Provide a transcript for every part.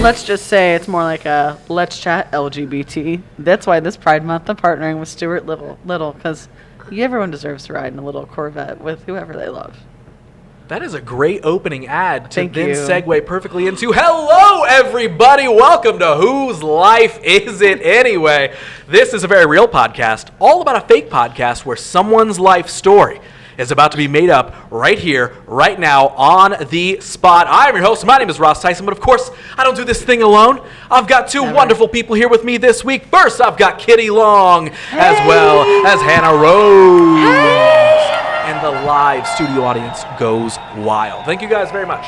let's just say it's more like a let's chat LGBT. That's why this Pride Month I'm partnering with Stuart Little, because everyone deserves to ride in a little Corvette with whoever they love. That is a great opening ad to Thank then you. segue perfectly into hello, everybody. Welcome to Whose Life Is It Anyway? This is a very real podcast, all about a fake podcast where someone's life story is about to be made up right here, right now, on the spot. I am your host. My name is Ross Tyson, but of course, I don't do this thing alone. I've got two wonderful people here with me this week. First, I've got Kitty Long, as well as Hannah Rose. And the live studio audience goes wild. Thank you guys very much.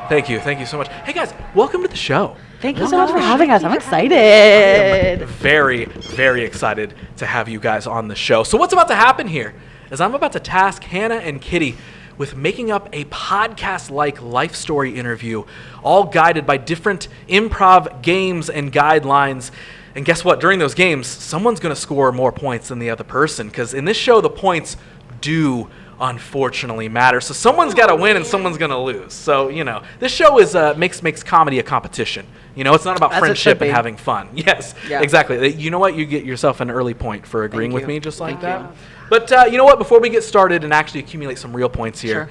Thank you so much. Hey guys, welcome to the show. Thank you so much for having us. I'm excited. I am very, very excited to have you guys on the show. So what's about to happen here is I'm about to task Hannah and Kitty with making up a podcast-like life story interview, all guided by different improv games and guidelines. And guess what? During those games, someone's going to score more points than the other person, because in this show, the points do unfortunately matter. So someone's got to win and someone's going to lose. So, this show is makes comedy a competition. It's not about friendship and having fun. Yes, yeah. Exactly. You know what? You get yourself an early point for agreeing with me just like that. But you know what? Before we get started and actually accumulate some real points here,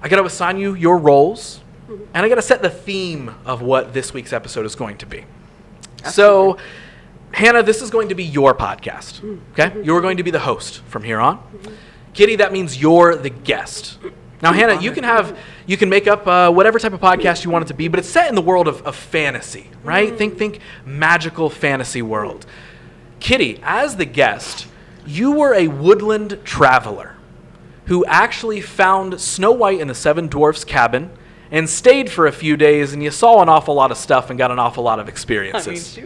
I got to assign you your roles, and I got to set the theme of what this week's episode is going to be. So, Hannah, this is going to be your podcast, okay? You're going to be the host from here on. Kitty, that means you're the guest. Now, Hannah, you can make up whatever type of podcast you want it to be, but it's set in the world of fantasy, right? Think magical fantasy world. Kitty, as the guest, you were a woodland traveler who actually found Snow White in the Seven Dwarfs' cabin and stayed for a few days, and you saw an awful lot of stuff and got an awful lot of experiences.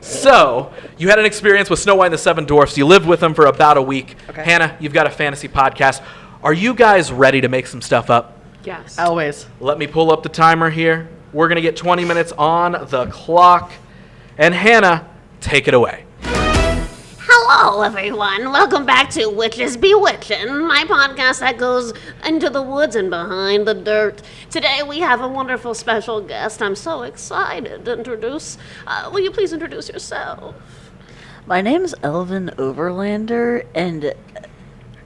So, you had an experience with Snow White and the Seven Dwarfs. You lived with them for about a week. Okay. Hannah, you've got a fantasy podcast. Are you guys ready to make some stuff up? Yes. Always. Let me pull up the timer here. We're going to get 20 minutes on the clock. And Hannah, take it away. Hello, everyone. Welcome back to Witches Bewitching, my podcast that goes into the woods and behind the dirt. Today we have a wonderful special guest. I'm so excited to introduce. Will you please introduce yourself? My name's Elvin Overlander, and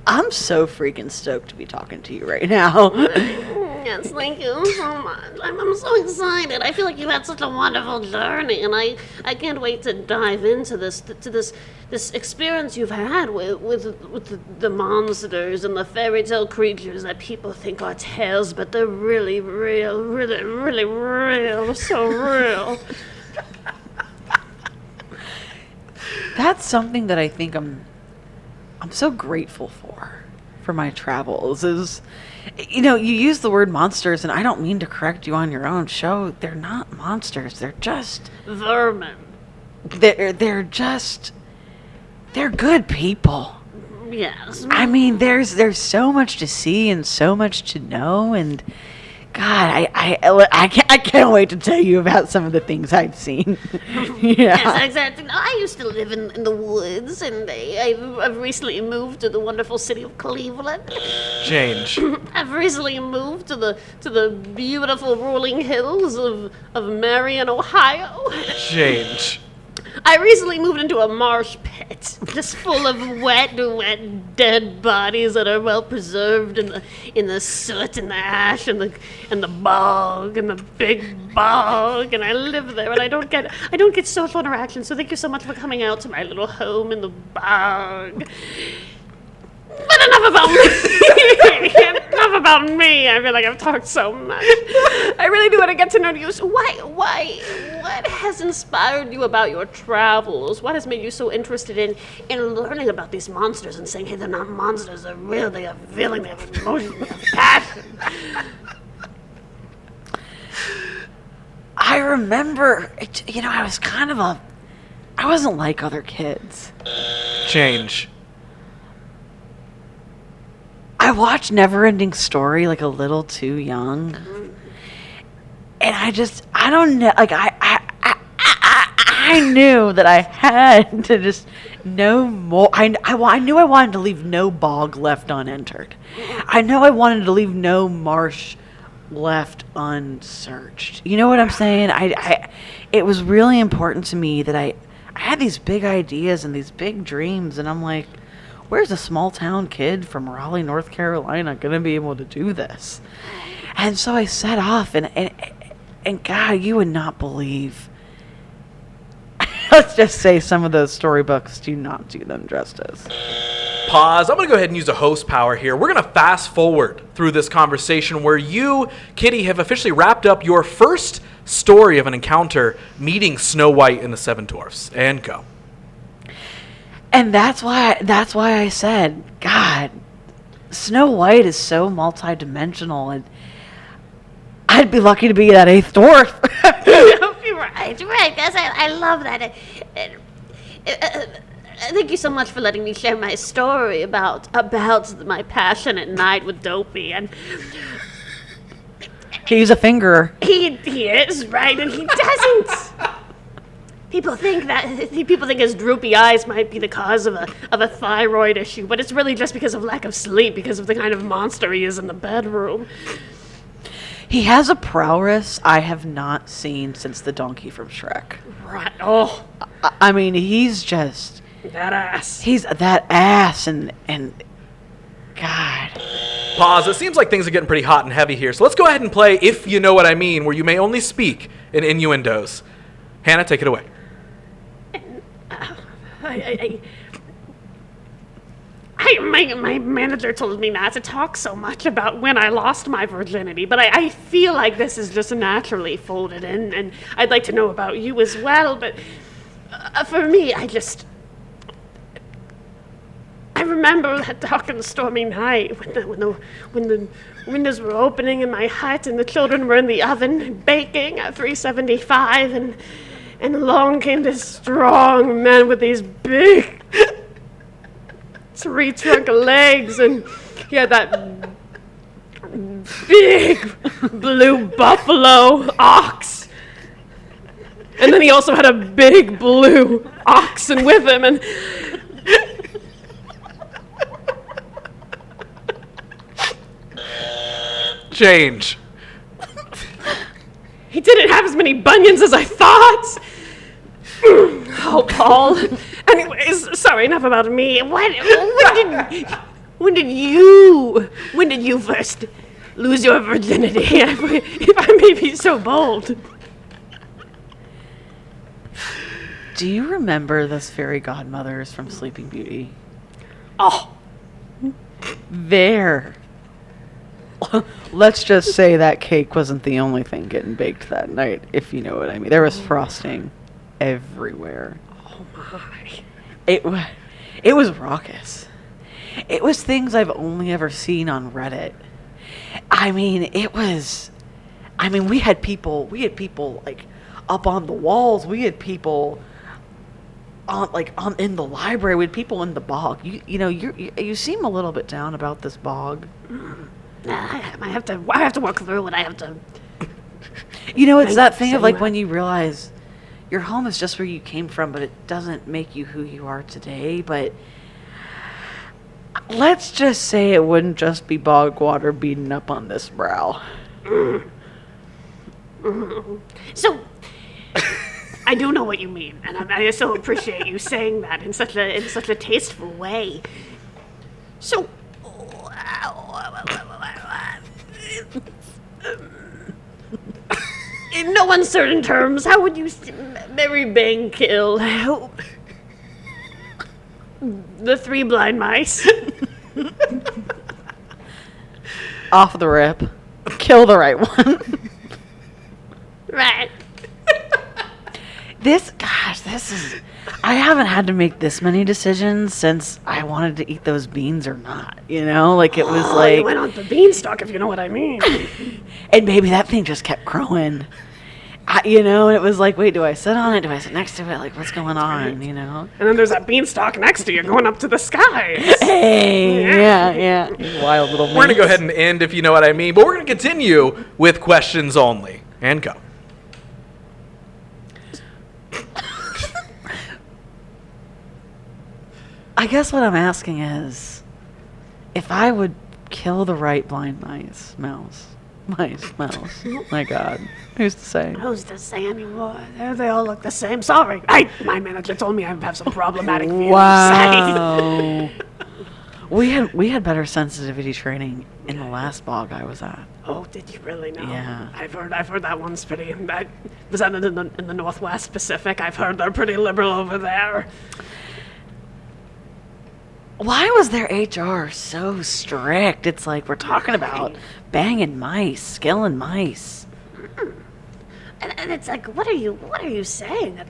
I'm so freaking stoked to be talking to you right now. Yes, thank you so much. I'm so excited. I feel like you've had such a wonderful journey, and I can't wait to dive into this experience you've had with the monsters and the fairy tale creatures that people think are tales, but they're really real, really, really real, so real. That's something that I think I'm so grateful for my travels is, you use the word monsters, and I don't mean to correct you on your own show. They're not monsters. They're just vermin. They're good people. Yes. I mean, there's so much to see and so much to know, and God, I can't wait to tell you about some of the things I've seen. Yes, exactly. No, I used to live in the woods, and I've recently moved to the wonderful city of Cleveland. Change. I've recently moved to the beautiful rolling hills of Marion, Ohio. Change. I recently moved into a marsh pit, just full of wet, dead bodies that are well preserved in the soot and the ash and the bog and the big bog, and I live there, and I don't get social interaction. So thank you so much for coming out to my little home in the bog. But enough about me. Enough about me. I feel like I've talked so much. I really do want to get to know you. So what has inspired you about your travels? What has made you so interested in learning about these monsters and saying, hey, they're not monsters, they're real, they have feeling, they have emotion, they have passion? I remember, I wasn't like other kids. Change. I watched Neverending Story like a little too young, and I don't know, like I knew that I had to just know more. I knew I wanted to leave no bog left unentered. I know I wanted to leave no marsh left unsearched. You know what I'm saying? It was really important to me that I had these big ideas and these big dreams, and I'm like, where's a small town kid from Raleigh, North Carolina gonna be able to do this? And so I set off, and God, you would not believe. Let's just say some of those storybooks do not do them justice. Pause. I'm going to go ahead and use a host power here. We're going to fast forward through this conversation where you, Kitty, have officially wrapped up your first story of an encounter meeting Snow White and the Seven Dwarfs. And go. And that's why I said, God, Snow White is so multidimensional, and I'd be lucky to be that eighth dwarf. You're right. Yes, I love that. Thank you so much for letting me share my story about my passion at night with Dopey. And he's a fingerer. He is, right, and he doesn't. People think his droopy eyes might be the cause of a thyroid issue, but it's really just because of lack of sleep, because of the kind of monster he is in the bedroom. He has a prowess I have not seen since the donkey from Shrek. Right. Oh, I mean, he's just that ass. He's that ass, and God. Pause. It seems like things are getting pretty hot and heavy here, so let's go ahead and play If You Know What I Mean, where you may only speak in innuendos. Hannah, take it away. My manager told me not to talk so much about when I lost my virginity, but I feel like this is just naturally folded in, and I'd like to know about you as well. But for me, I remember that dark and stormy night when the windows were opening in my hut and the children were in the oven baking at 375, and along came this strong man with these big 3-trunk legs, and he had that big blue buffalo ox, and then he also had a big blue oxen with him, and Change. he didn't have as many bunions as I thought. Oh, Paul. Anyways, sorry, enough about me. When did you first lose your virginity? If I may be so bold. Do you remember those fairy godmothers from Sleeping Beauty? Oh, There. Let's just say that cake wasn't the only thing getting baked that night, if you know what I mean. There was frosting everywhere. oh my. It was raucous. It was things I've only ever seen on Reddit. I mean, we had people like up on the walls. We had people in the library. We had people in the bog. You seem a little bit down about this bog. I have to work through it. I have to. It's that thing of like when you realize your home is just where you came from, but it doesn't make you who you are today. But let's just say it wouldn't just be bog water beating up on this brow. So, I do know what you mean, and I so appreciate you saying that in such a tasteful way. So, in no uncertain terms, how would you marry, bang, kill the 3 blind mice? Off the rip. Kill the right one. Right. I haven't had to make this many decisions since I wanted to eat those beans or not, it was like... You went on the beanstalk, if you know what I mean. And maybe that thing just kept growing. And it was like, wait, do I sit on it? Do I sit next to it? Like, what's going on, And then there's that beanstalk next to you going up to the skies. Hey, yeah. Wild little We're going to go ahead and end, if you know what I mean, but we're going to continue with questions only. And go. I guess what I'm asking is, if I would kill the right blind mouse, mice smells. My God. Who's to say? Who's to say anymore? They all look the same. Sorry. My manager told me I have some problematic views. Wow. We had better sensitivity training in the last bog I was at. Oh, did you really know? Yeah. I've heard that one's pretty. Was that in the Northwest Pacific? I've heard they're pretty liberal over there. Why was their HR so strict? It's like we're talking about banging mice, killing mice. And it's like, what are you saying?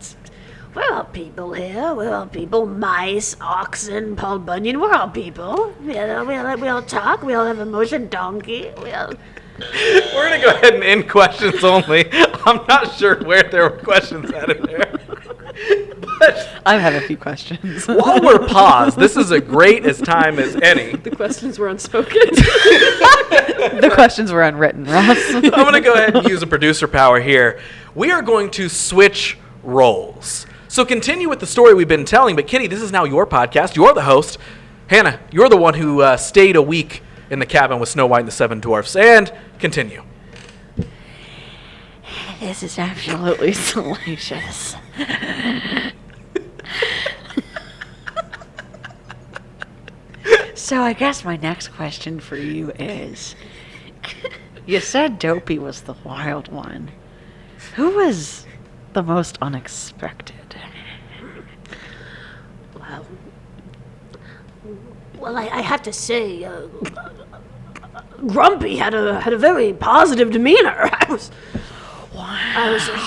We're all people here. We're all people. Mice, oxen, Paul Bunyan. We're all people. We all talk. We all have emotion. Donkey. We're going to go ahead and end questions only. I'm not sure where there were questions added there. But I have a few questions. while we're paused, this is as great as time as any. The questions were unspoken. The questions were unwritten, Ross. I'm going to go ahead and use a producer power here. We are going to switch roles. So continue with the story we've been telling, but Kitty, this is now your podcast. You're the host. Hannah, you're the one who stayed a week in the cabin with Snow White and the Seven Dwarfs. And continue. This is absolutely salacious. So I guess my next question for you is, you said Dopey was the wild one. Who was the most unexpected? Well, I have to say, Grumpy had a very positive demeanor. I was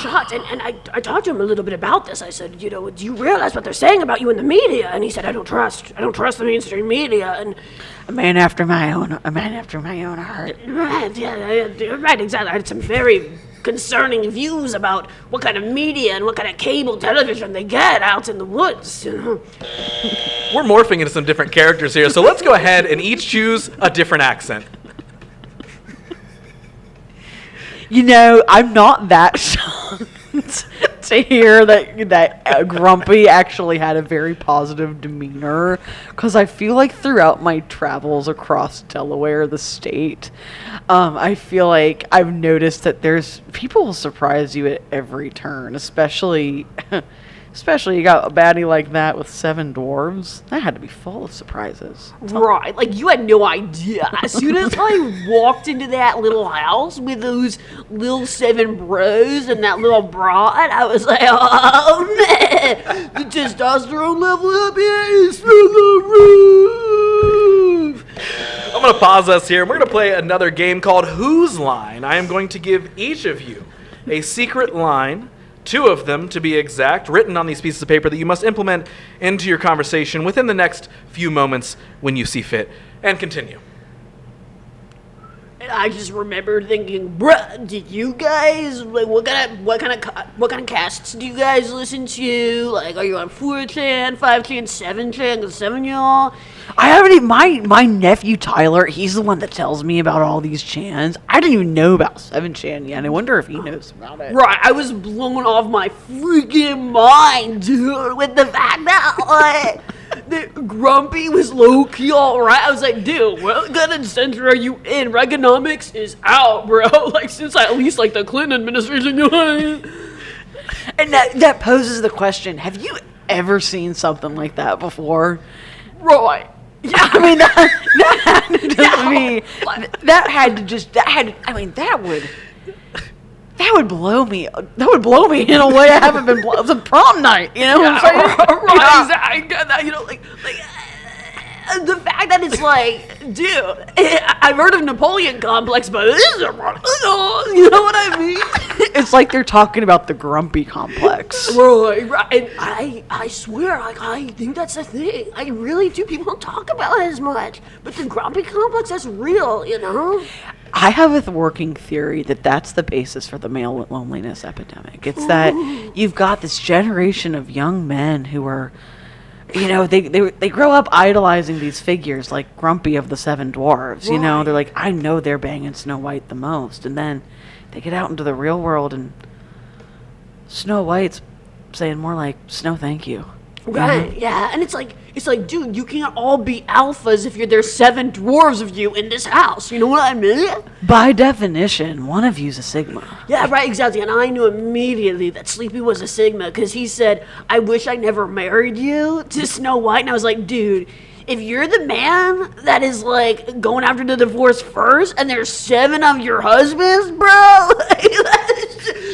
shocked, and I talked to him a little bit about this. I said, do you realize what they're saying about you in the media? And he said, I don't trust the mainstream media. And A man after my own heart. right, yeah, right, exactly. I had some very concerning views about what kind of media and what kind of cable television they get out in the woods. We're morphing into some different characters here, so let's go ahead and each choose a different accent. I'm not that shocked to hear that Grumpy actually had a very positive demeanor, because I feel like throughout my travels across Delaware, the state, I feel like I've noticed that there's people will surprise you at every turn, especially you got a baddie like that with 7 dwarves. That had to be full of surprises. Right, like you had no idea. As soon as I walked into that little house with those little 7 bros and that little broad, I was like, oh man, the testosterone level up here is through the roof. I'm going to pause us here, and we're going to play another game called Whose Line. I am going to give each of you a secret line, 2 of them to be exact, written on these pieces of paper that you must implement into your conversation within the next few moments when you see fit. And continue. And I just remember thinking, bruh, did you guys, like, what kind of casts do you guys listen to? Like, are you on 4chan, 5chan, 7chan, the 7 y'all? I haven't even, my nephew Tyler, he's the one that tells me about all these chans. I didn't even know about 7chan yet. I wonder if he knows about it. Right, I was blown off my freaking mind, dude, with the fact that, that Grumpy was low-key alright. I was like, dude, what kind of center are you in? Reaganomics is out, bro. Like, since at least, like, the Clinton administration. And that poses the question, have you ever seen something like that before? Right. Yeah, I mean, that had to just be, that would blow me. That would blow me in a way I haven't been blown. It's a prom night, you know what I'm saying? Right, exactly. I get that, like the fact that it's like, dude, I've heard of Napoleon complex, but this is a, you know what I mean? It's like they're talking about the Grumpy complex. Right, and I swear, like, I think that's the thing. I really do. People don't talk about it as much, but the Grumpy complex, that's real, you know? I have a working theory that that's the basis for the male loneliness epidemic. It's that you've got this generation of young men who are, they grow up idolizing these figures like Grumpy of the 7 Dwarves. You know, they're like, I know they're banging Snow White the most. And then they get out into the real world and Snow White's saying more like, Snow, thank you. Right, yeah, and it's like, dude, you can't all be alphas if there's 7 dwarves of you in this house. You know what I mean? By definition, one of you's a Sigma. Yeah, right, exactly. And I knew immediately that Sleepy was a Sigma because he said, "I wish I never married you," to Snow White, and I was like, dude. If you're the man that is like going after the divorce first, and there's 7 of your husbands, bro,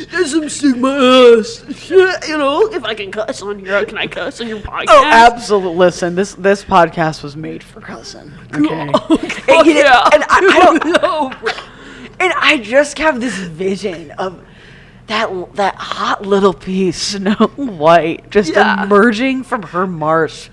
that's some Sigma ass shit, you know. If I can cuss on your, can I cuss on your podcast? Oh, absolutely. Listen, this podcast was made for cussing. Okay. Oh, yeah. And I don't know. And I just have this vision of that hot little piece, Snow White, just emerging from her marsh.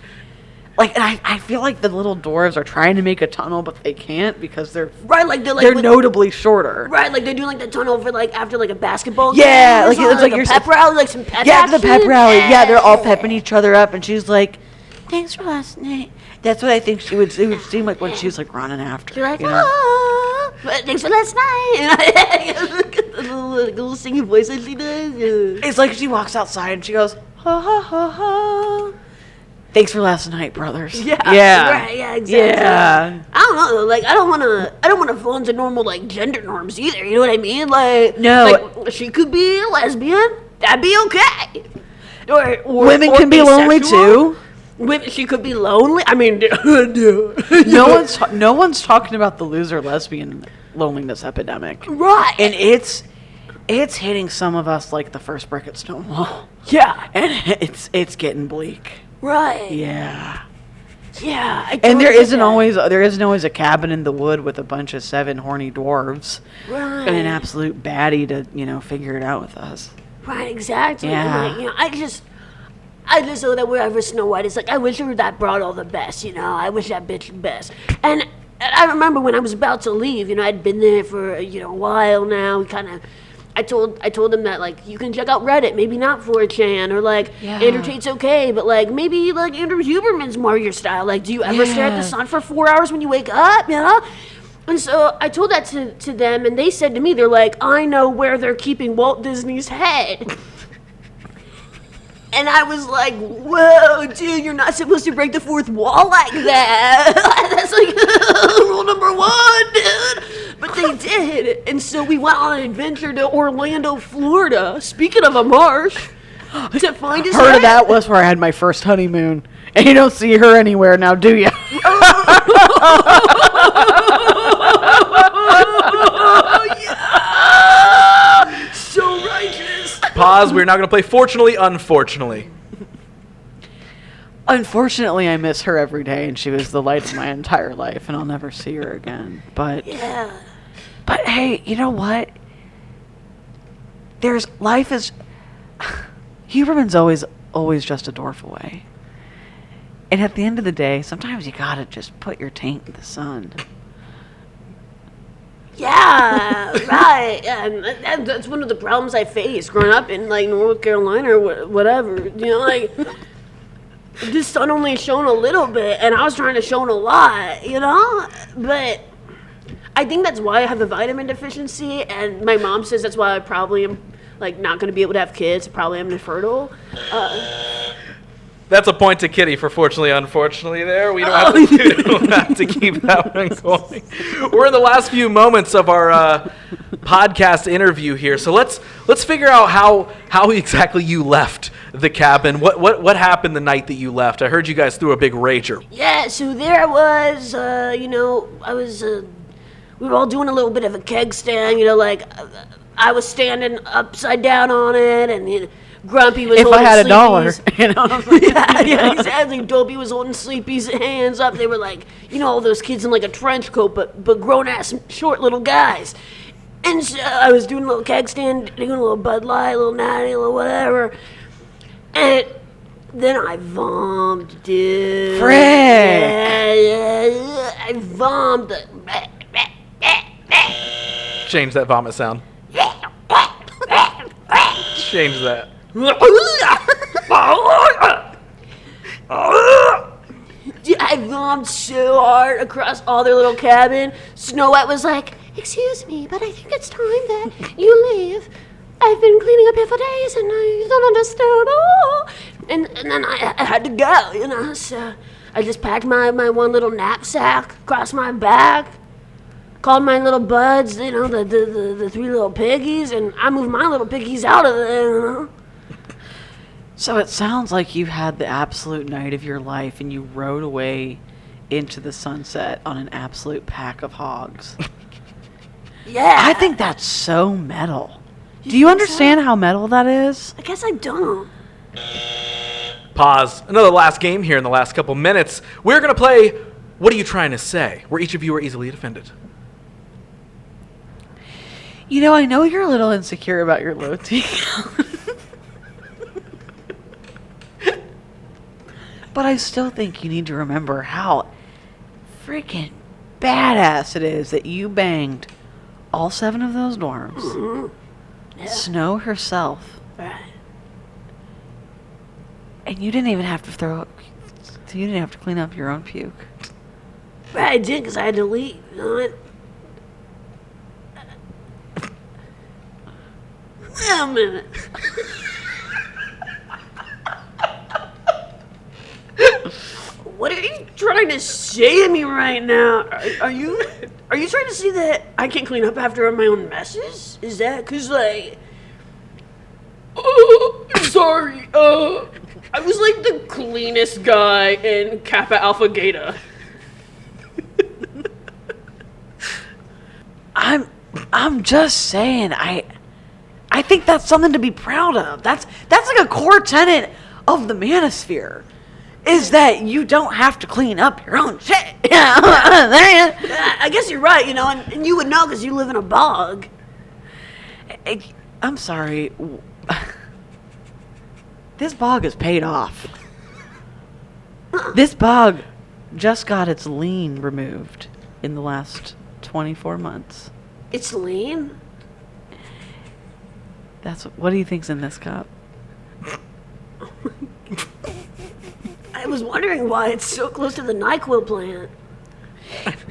Like, and I feel like the little dwarves are trying to make a tunnel, but they can't because they're they're notably shorter. Right, like they're doing like the tunnel for like after like a basketball yeah, game. Like it's like a pep rally, like some pep the pep action. rally. Yeah, they're all pepping each other up, and she's like, "Thanks for last night." That's what I think it would seem like when she's like running after. You're like, you know? "Oh, thanks for last night." The little singing voice that she does. It's like she walks outside and she goes, "Ha ha ha ha." Thanks for last night, brothers. Yeah. Right, yeah, exactly. Yeah. I don't know, like I don't wanna fall into normal like gender norms either, you know what I mean? Like No. like, she could be a lesbian, that'd be okay. Or Women can be lonely asexual. too. She could be lonely. I mean, No one's talking about the loser lesbian loneliness epidemic. right. And it's hitting some of us like the first brick at Stonewall. Yeah. And it's getting bleak. Right. Yeah. Yeah. And there isn't always a cabin in the wood with a bunch of 7 horny dwarves right. and an absolute baddie to, figure it out with us. Right, exactly. Yeah. And, like, I just know that wherever Snow White is, like, I wish her that brought all the best, I wish that bitch the best. And I remember when I was about to leave, I'd been there for, a while now. I told them that, like, you can check out Reddit, maybe not 4chan, or, like, Andrew Tate's okay, but, like, maybe, like, Andrew Huberman's more your style. Like, do you ever stare at the sun for 4 hours when you wake up, And so I told that to them, and they said to me, they're like, I know where they're keeping Walt Disney's head. And I was like, whoa, dude, you're not supposed to break the fourth wall like that. That's like rule number 1, dude. But they did. And so we went on an adventure to Orlando, Florida, speaking of a marsh, to find his Heard head. of that was where I had my first honeymoon. And you don't see her anywhere now, do you? So righteous. Pause. We're now going to play Fortunately, Unfortunately. Unfortunately, I miss her every day, and she was the light of my entire life, and I'll never see her again. But hey, you know what? Life is. Huberman's always just a dwarf away. And at the end of the day, sometimes you gotta just put your taint in the sun. Yeah, right. Yeah, and that's one of the problems I faced growing up in like North Carolina or whatever. Like the sun only shone a little bit, and I was trying to shone a lot. But I think that's why I have a vitamin deficiency, and my mom says that's why I probably am like not going to be able to have kids. Probably am infertile. That's a point to Kitty for Fortunately, Unfortunately there. We don't have to keep that one going. We're in the last few moments of our podcast interview here. So let's figure out how exactly you left the cabin. What happened the night that you left? I heard you guys threw a big rager. Yeah, so there I was, we were all doing a little bit of a keg stand, I was standing upside down on it, and Grumpy was holding If I had Sleepy's. $1, yeah, exactly. Dopey was holding Sleepy's hands up. They were like, all those kids in like a trench coat, but grown-ass short little guys. And so I was doing a little keg stand, doing a little Bud Light, a little Natty, a little whatever. And then I vommed, dude. Frick. Yeah. I vommed. Change that vomit sound. Change that. I vommed so hard across all their little cabin. Snow White was like, excuse me, but I think it's time that you leave. I've been cleaning up here for days and I don't understand. And then I had to go, you know. So I just packed my one little knapsack across my back, called my little buds, you know, the three little piggies, and I moved my little piggies out of there, you know. So it sounds like you had the absolute night of your life and you rode away into the sunset on an absolute pack of hogs. Yeah. I think that's so metal. Do you understand how metal that is? I guess I don't. Pause. Another last game here in the last couple minutes. We're going to play What Are You Trying to Say? Where each of you are easily offended. You know, I know you're a little insecure about your low T. But I still think you need to remember how freaking badass it is that you banged all 7 of those dwarves. Mm-hmm. Yeah. Snow herself. Right. And you didn't even have to you didn't have to clean up your own puke. Right, I did because I had to leave. You know what? Wait a minute. What are you trying to say to me right now? Are you trying to say that I can't clean up after my own messes? Is that because, like... Oh, I'm sorry. I was like the cleanest guy in Kappa Alpha Geta. I'm just saying, I think that's something to be proud of. That's like a core tenet of the manosphere. Is that you don't have to clean up your own shit. I guess you're right, you know, and you would know because you live in a bog. I'm sorry. This bog is paid off. This bog just got its lien removed in the last 24 months. It's lean? What do you think's in this cup? I was wondering why it's so close to the NyQuil plant.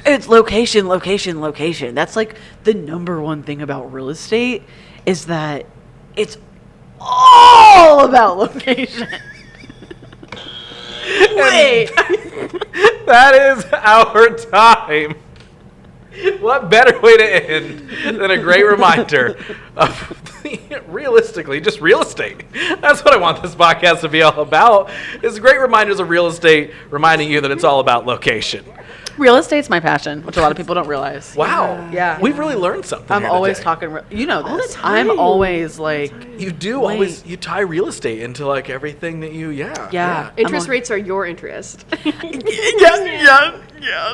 It's location. That's like the number one thing about real estate is that it's all about location. Wait. That is our time. What better way to end than a great reminder of realistically just real estate. That's what I want this podcast to be all about. Is great reminders of real estate, reminding you that it's all about location. Real estate's my passion, which a lot of people don't realize. Wow. Yeah. We've really learned something. I'm here always today. talking. You know All the this. time. I'm always like. You do always. You tie real estate into like everything that you. Yeah. Interest rates are your interest. Yeah.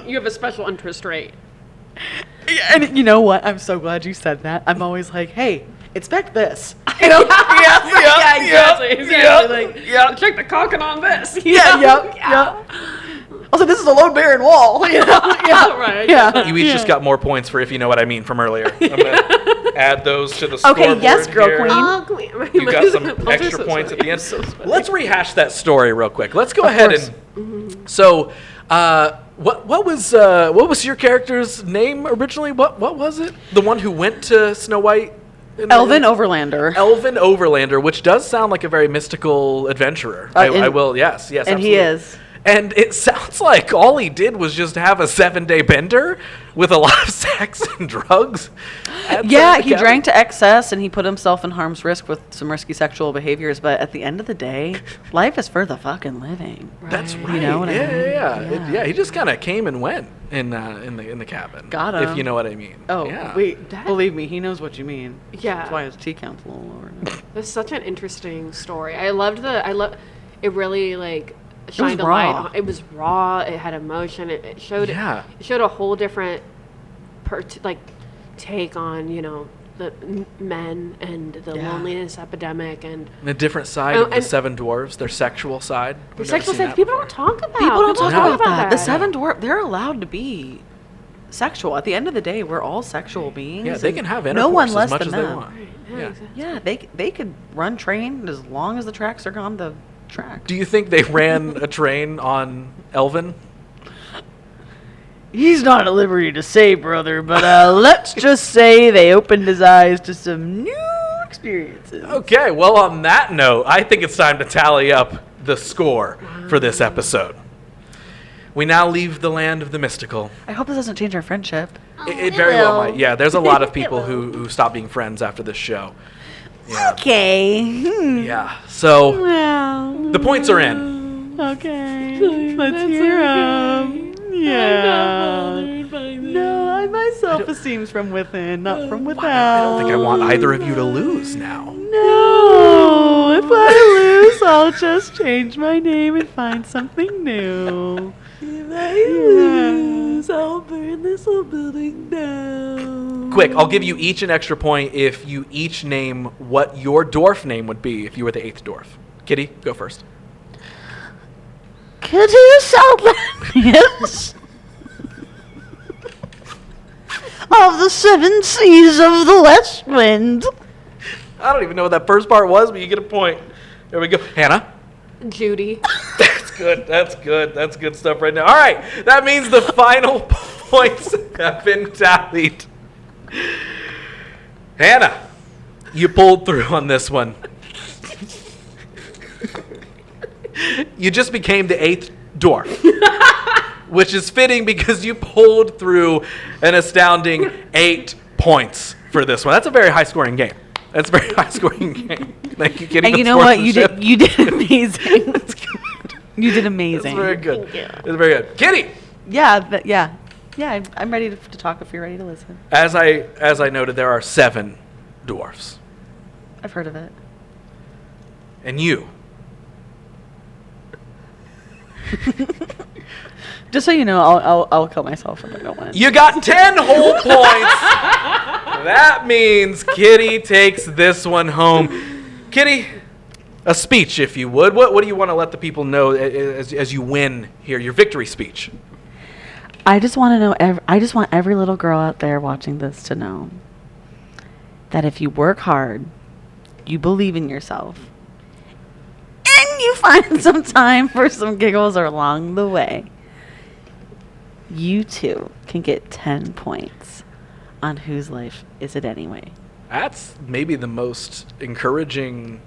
You have a special interest rate. And you know what? I'm so glad you said that. I'm always like, hey, expect this. You know? Exactly. Check the caulking on this. Yeah. Also, this is a load-bearing wall. You know? Right. Yeah. You each just got more points for if you know what I mean from earlier. I'm gonna add those to the scoreboard. Okay, yes, girl here. queen. Oh, come here. You got some extra points at the end. Let's rehash that story real quick. Let's go ahead and. So, what was your character's name originally? What was it? The one who went to Snow White? Elvin Overlander. Elvin Overlander, which does sound like a very mystical adventurer. I will. Yes. And absolutely. he is. And it sounds like all he did was just have a 7-day bender with a lot of sex and drugs. Yeah, he drank to excess and he put himself in harm's risk with some risky sexual behaviors. But at the end of the day, life is for the fucking living. That's right. You know what I mean? Yeah. He just kind of came and went in the cabin. Got him. If you know what I mean. Oh, yeah. wait. Believe me, he knows what you mean. Yeah. That's why his T count's a little lower now. That's such an interesting story. I loved it really like shined a raw. light on, it was raw, it had emotion, it showed Yeah. it showed a whole different take on, you know, the men and the Yeah. loneliness epidemic and A different side of the and- 7 dwarves, their sexual side. the We've sexual never seen side that people before. don't talk about. People don't talk about that. The that. 7 dwarf, they're allowed to be sexual. At the end of the day, we're all sexual beings. Yeah, they and can have no intercourse one as less much than as they them. want. Yeah, Yeah. exactly. Yeah, they could run train as long as the tracks are on the track. Do you think they ran a train on Elvin? He's not at liberty to say, brother, but let's just say they opened his eyes to some new experiences. Okay, well, on that note, I think it's time to tally up the score for this episode. We now leave the land of the mystical. I hope this doesn't change our friendship. It very well might. Yeah, there's a lot of people who stop being friends after this show. Yeah. Okay. Yeah. So Well. the points are in. Okay. Let's hear them. Yeah. No, my self-esteem's from within, not from without. I don't think I want either of you to lose now. No. If I lose, I'll just change my name and find something new. If I lose, I'll burn this whole building down. Quick, I'll give you each an extra point if you each name what your dwarf name would be if you were the 8th dwarf. Kitty, go first. Kitty Southlandians of the 7 seas of the West Wind. I don't even know what that first part was, but you get a point. There we go. Hannah? Judy. That's good. That's good. That's good stuff right now. All right. That means the final points have been tallied. Hannah, you pulled through on this one. You just became the 8th dwarf, which is fitting because you pulled through an astounding 8 points for this one. That's a very high-scoring game. That's a very high-scoring game. Thank you, Kitty. And for you know what? You sportsmanship. did amazing. You did amazing. That's very good. Thank you. It's very good. Kitty! Yeah. I'm ready to talk if you're ready to listen. As I noted, there are 7 dwarfs. I've heard of it. And you. Just so you know, I'll kill myself if I don't win. You got 10 whole points. That means Kitty takes this one home. Kitty, a speech, if you would. What do you want to let the people know as you win here, your victory speech? I just want to know. I just want every little girl out there watching this to know that if you work hard, you believe in yourself, and you find some time for some giggles along the way, you too can get 10 points on Whose Life Is It Anyway? That's maybe the most encouraging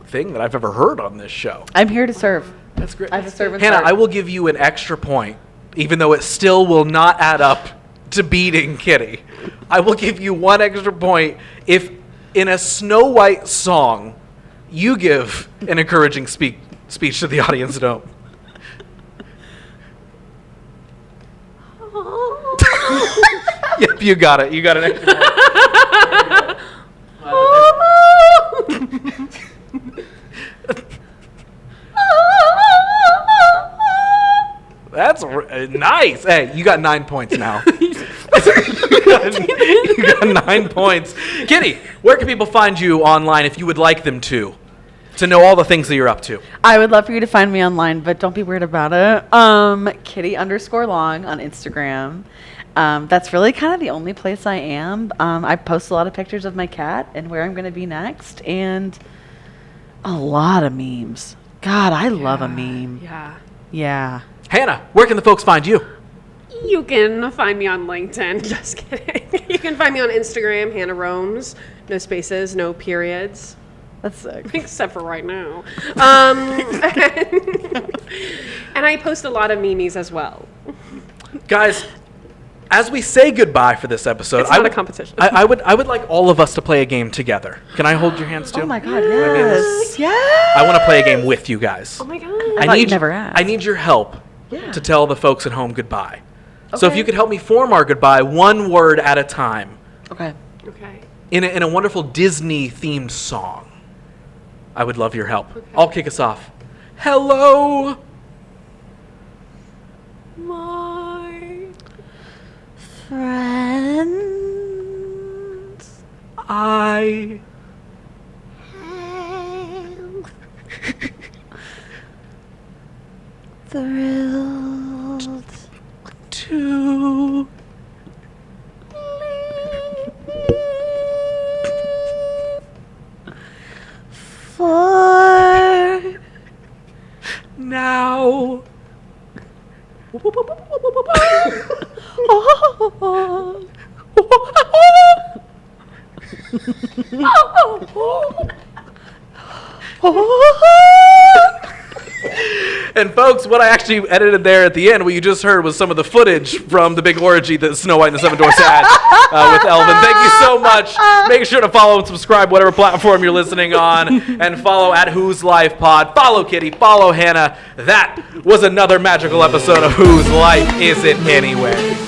thing that I've ever heard on this show. I'm here to serve. That's great. I have a servant's Hannah, heart. I will give you an extra point, even though it still will not add up to beating Kitty. I will give you 1 extra point if in a Snow White song you give an encouraging speech to the audience at home. Yep, you got it. You got an extra point. That's nice. Hey, you got 9 points now. you got 9 points. Kitty, where can people find you online if you would like them to know all the things that you're up to? I would love for you to find me online, but don't be weird about it. Kitty_long on Instagram. That's really kind of the only place I am. I post a lot of pictures of my cat and where I'm going to be next, and a lot of memes. God, I love a meme. Yeah. Yeah. Hannah, where can the folks find you? You can find me on LinkedIn. Just kidding. You can find me on Instagram, Hannah Romes. No spaces, no periods. That's sick. Except for right now. And I post a lot of memes as well. Guys, as we say goodbye for this episode, It's not a competition. I would like all of us to play a game together. Can I hold your hands too? Oh my God, yes. Yes. I want to play a game with you guys. Oh my god. I thought you'd never asked. I need your help to tell the folks at home goodbye. So if Okay. you could help me form our goodbye 1 word at a time Okay. Okay. in a wonderful Disney-themed song, I would love your help. I'll kick us off. Hello, My Friends. I Thrilled. to For now. And folks, what I actually edited there at the end, what you just heard was some of the footage from the big orgy that Snow White and the Seven Dwarfs had with Elvin. Thank you so much. Make sure to follow and subscribe whatever platform you're listening on, and follow at Who's Life Pod. Follow Kitty, follow Hannah. That was another magical episode of Whose Life Is It Anyway?